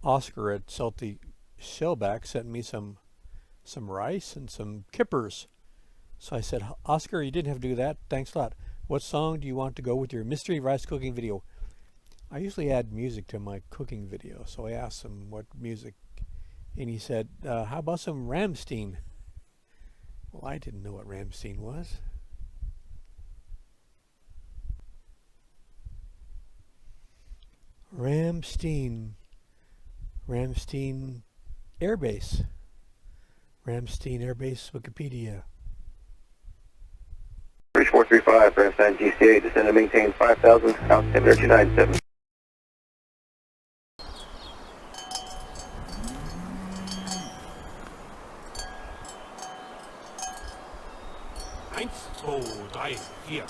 Oscar at Salty Shellback sent me some rice and some kippers. So I said, Oscar, you didn't have to do that. Thanks a lot. What song do you want to go with your mystery rice cooking video? I usually add music to my cooking video, so I asked him what music, and he said, how about some Rammstein? Well, I didn't know what Rammstein was. Rammstein Air Base. Rammstein Air Base Wikipedia. Bridge 435, Rammstein GCA, descend and maintain 5,000, altimeter 297. Eins, zwei, drei, vier.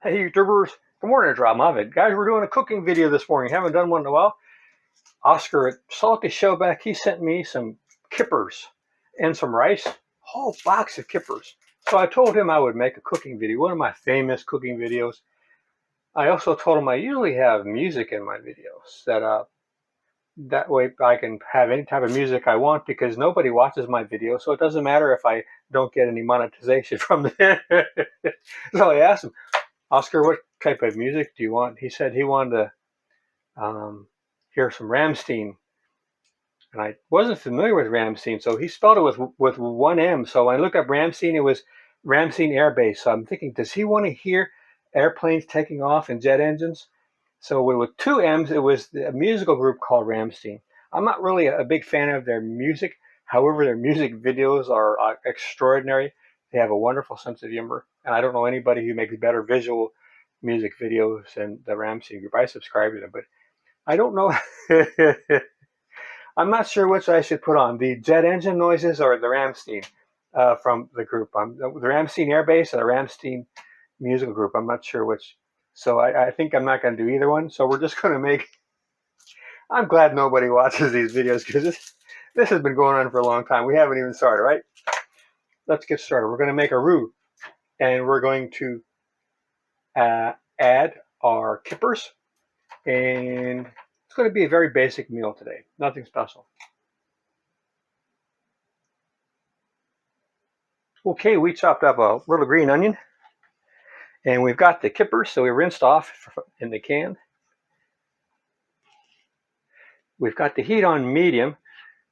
Hey YouTubers, good morning, it's Rob. Guys, we're doing a cooking video this morning. Haven't done one in a while. Oscar at Salty Shellback, he sent me some kippers and some rice, whole box of kippers. So I told him I would make a cooking video, one of my famous cooking videos. I also told him I usually have music in my videos, that way I can have any type of music I want because nobody watches my video, so it doesn't matter if I don't get any monetization from it. So I asked him, Oscar, what type of music do you want? He said he wanted to hear some Rammstein. And I wasn't familiar with Rammstein, so he spelled it with one M. So when I looked up Rammstein, it was Rammstein Air Base. So I'm thinking, does he want to hear airplanes taking off and jet engines? So with two M's, it was a musical group called Rammstein. I'm not really a big fan of their music. However, their music videos are extraordinary. They have a wonderful sense of humor. And I don't know anybody who makes better visual music videos than the Rammstein group. I subscribe to them, but I don't know. I'm not sure which I should put on, the jet engine noises or the Rammstein from the group. The Rammstein Air Base or the Rammstein musical group. I'm not sure which. So I think I'm not going to do either one. So we're just going to make. I'm glad nobody watches these videos because this has been going on for a long time. We haven't even started, right? Let's get started. We're going to make a roux, and we're going to add our kippers, and it's going to be a very basic meal today. Nothing special. Okay, we chopped up a little green onion, and we've got the kippers, so we rinsed off in the can. We've got the heat on medium.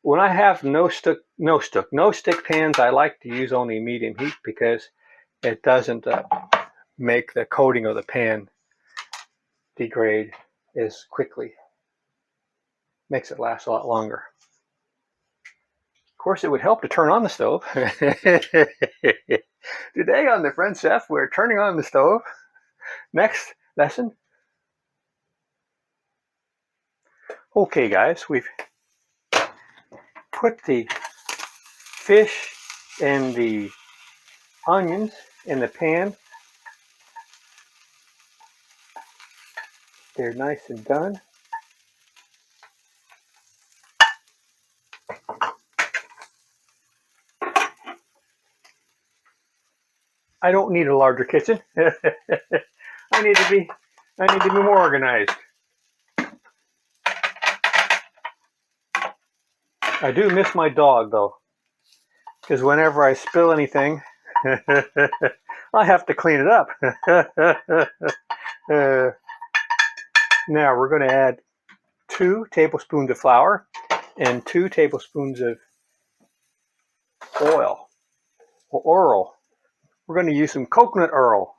When I have no stick pans, I like to use only medium heat because it doesn't make the coating of the pan degrade as quickly. Makes it last a lot longer. Of course, it would help to turn on the stove. Today on the French Chef, we're turning on the stove. Next lesson. Okay, guys, we've put the fish and the onions in the pan. They're nice and done. I don't need a larger kitchen. I need to be more organized. I do miss my dog though, because whenever I spill anything, I have to clean it up. Now we're going to add 2 tablespoons of flour and 2 tablespoons of oil or oil. We're going to use some coconut oil.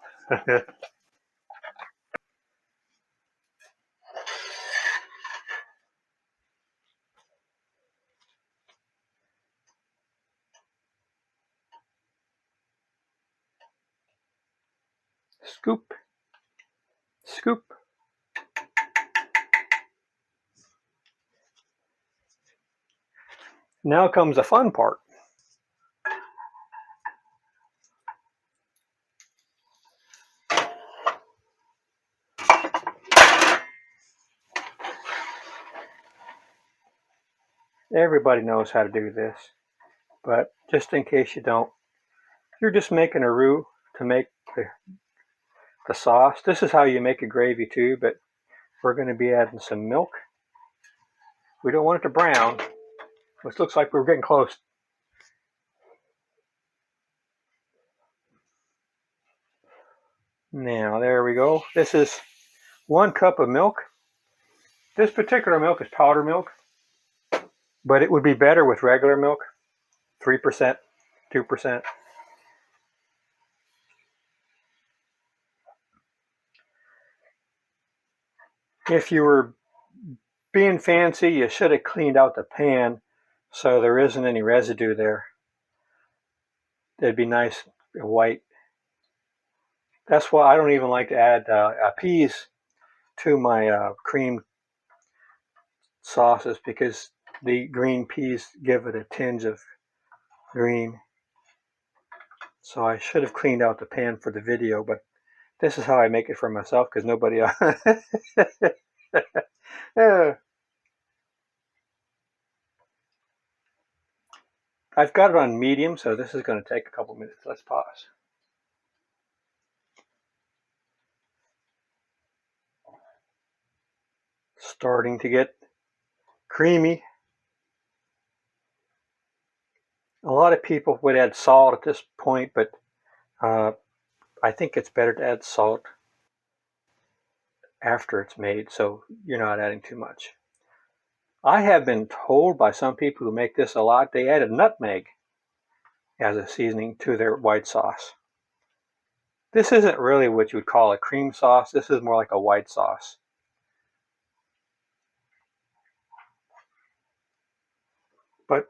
Scoop, scoop. Now comes the fun part. Everybody knows how to do this, but just in case you don't, you're just making a roux to make the sauce. This is how you make a gravy too, but we're going to be adding some milk. We don't want it to brown, which looks like we're getting close. Now, there we go. This is 1 cup of milk. This particular milk is powder milk, but it would be better with regular milk, 3%, 2%. If you were being fancy, you should have cleaned out the pan so there isn't any residue there. It'd be nice and white. That's why I don't even like to add peas to my cream sauces, because the green peas give it a tinge of green. So I should have cleaned out the pan for the video, but this is how I make it for myself because nobody else. I've got it on medium, so this is going to take a couple minutes. Let's pause. Starting to get creamy. A lot of people would add salt at this point, but I think it's better to add salt after it's made, so you're not adding too much. I have been told by some people who make this a lot, they add a nutmeg as a seasoning to their white sauce. This isn't really what you would call a cream sauce. This is more like a white sauce. But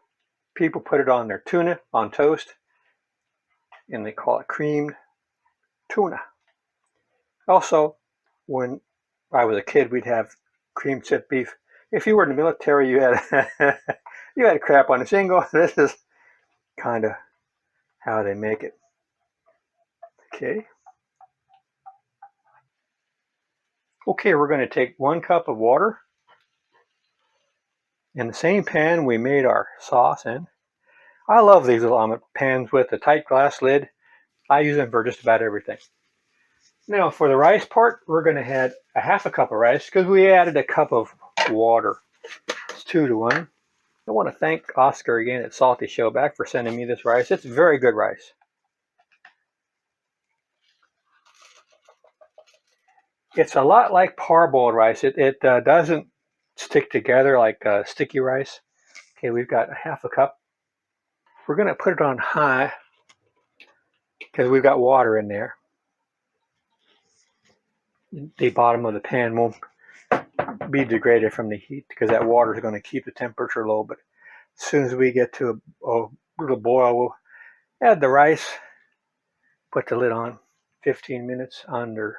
people put it on their tuna on toast, and they call it creamed tuna. Also, when I was a kid, we'd have cream chip beef. If you were in the military, you had you had crap on a shingle. This is kind of how they make it. Okay. Okay, we're going to take 1 cup of water. In the same pan we made our sauce in. I love these little omelet pans with a tight glass lid. I use them for just about everything. Now for the rice part, we're going to add a 1/2 cup of rice because we added a cup of water. It's 2 to 1. I want to thank Oscar again at Salty Showback for sending me this rice. It's very good rice. It's a lot like parboiled rice. It doesn't stick together like sticky rice. Okay, we've got a 1/2 cup. We're going to put it on high because we've got water in there. The bottom of the pan won't be degraded from the heat because that water is going to keep the temperature low. But as soon as we get to a little boil, we'll add the rice, put the lid on, 15 minutes under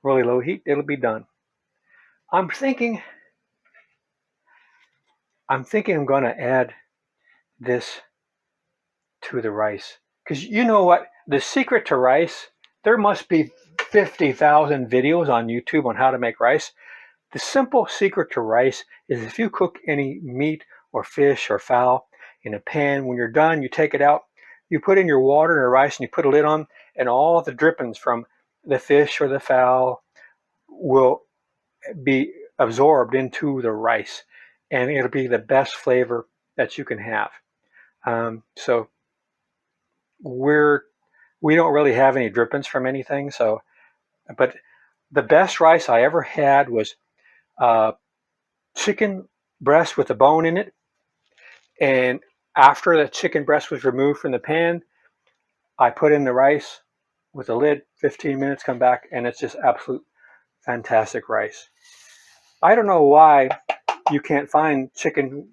really low heat. It'll be done. I'm thinking I'm going to add this to the rice because you know what? The secret to rice, there must be 50,000 videos on YouTube on how to make rice. The simple secret to rice is if you cook any meat or fish or fowl in a pan, when you're done, you take it out, you put in your water and your rice, and you put a lid on, and all the drippings from the fish or the fowl will be absorbed into the rice, and it'll be the best flavor that you can have. So we don't really have any drippings from anything. So, but the best rice I ever had was chicken breast with a bone in it. And after the chicken breast was removed from the pan, I put in the rice with a lid, 15 minutes, come back, and it's just absolute fantastic rice. I don't know why you can't find chicken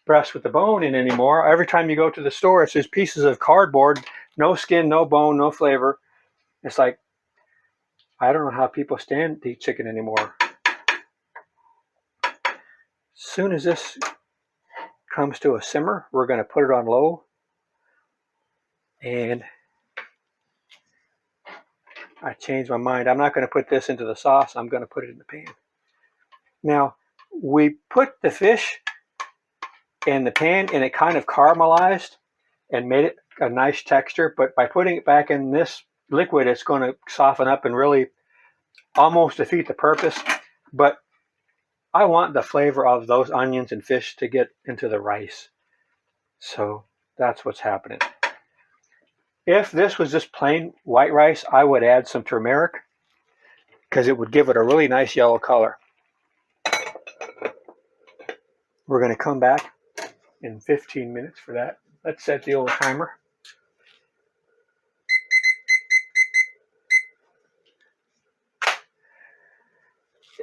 breast with the bone in anymore. Every time you go to the store, it's just pieces of cardboard, no skin, no bone, no flavor. It's like, I don't know how people stand to eat chicken anymore. As soon as this comes to a simmer, we're going to put it on low, and I changed my mind. I'm not going to put this into the sauce. I'm going to put it in the pan. Now, we put the fish in the pan, and it kind of caramelized and made it a nice texture. But by putting it back in this liquid, it's going to soften up and really almost defeat the purpose. But I want the flavor of those onions and fish to get into the rice. So that's what's happening. If this was just plain white rice, I would add some turmeric because it would give it a really nice yellow color. We're going to come back in 15 minutes for that. Let's set the old timer.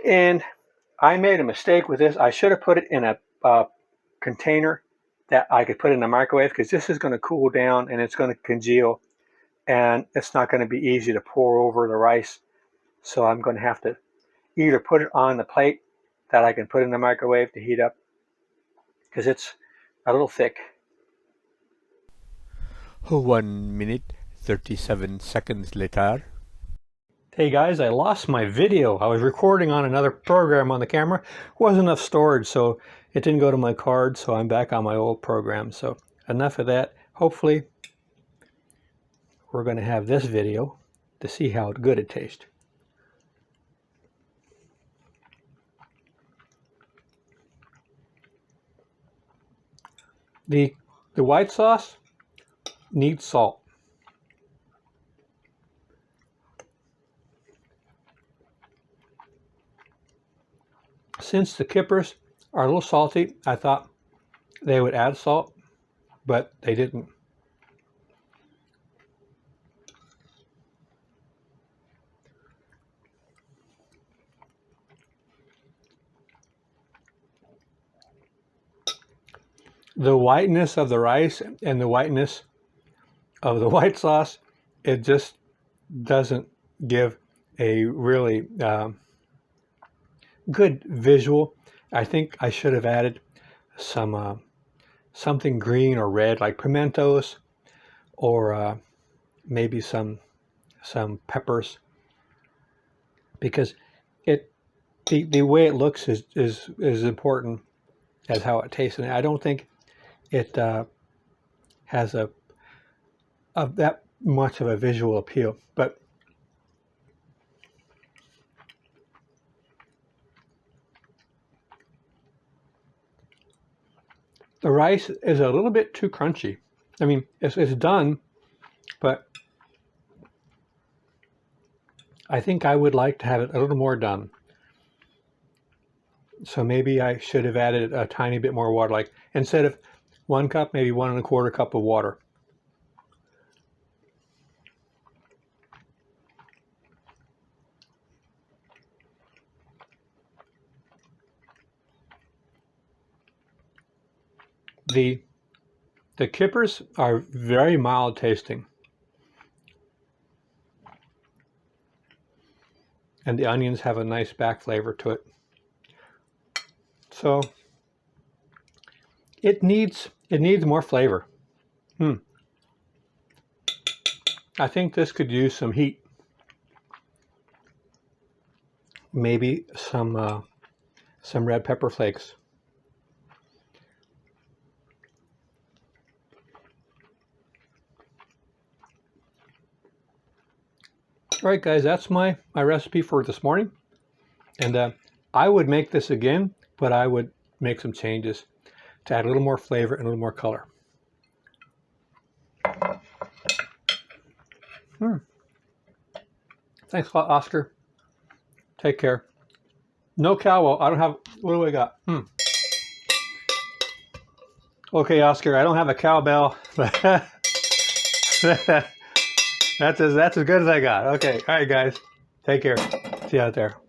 And I made a mistake with this. I should have put it in a container that I could put in the microwave, because this is going to cool down and it's going to congeal, and it's not going to be easy to pour over the rice. So I'm going to have to either put it on the plate that I can put in the microwave to heat up, because it's a little thick. 1 minute 37 seconds later. Hey guys, I lost my video. I was recording on another program on the camera. Wasn't enough storage, so it didn't go to my card, so I'm back on my old program. So enough of that. Hopefully we're going to have this video to see how good it tastes. The white sauce needs salt. Since the kippers are a little salty, I thought they would add salt, but they didn't. The whiteness of the rice and the whiteness of the white sauce, it just doesn't give a really good visual. I think I should have added some something green or red, like pimentos, or maybe some peppers, because the way it looks is important as how it tastes. And I don't think it has a that much of a visual appeal, but the rice is a little bit too crunchy. I mean, it's done, but I think I would like to have it a little more done. So maybe I should have added a tiny bit more water, like instead of 1 cup, maybe 1 1/4 cup of water. The kippers are very mild tasting, and the onions have a nice back flavor to it. So it needs more flavor. I think this could use some heat. Maybe some red pepper flakes. All right, guys, that's my recipe for this morning. And I would make this again, but I would make some changes to add a little more flavor and a little more color. Thanks a lot, Oscar. Take care. No cowbell. I don't have, what do I got? Okay, Oscar, I don't have a cowbell. That's as good as I got. Okay, all right, guys. Take care. See you out there.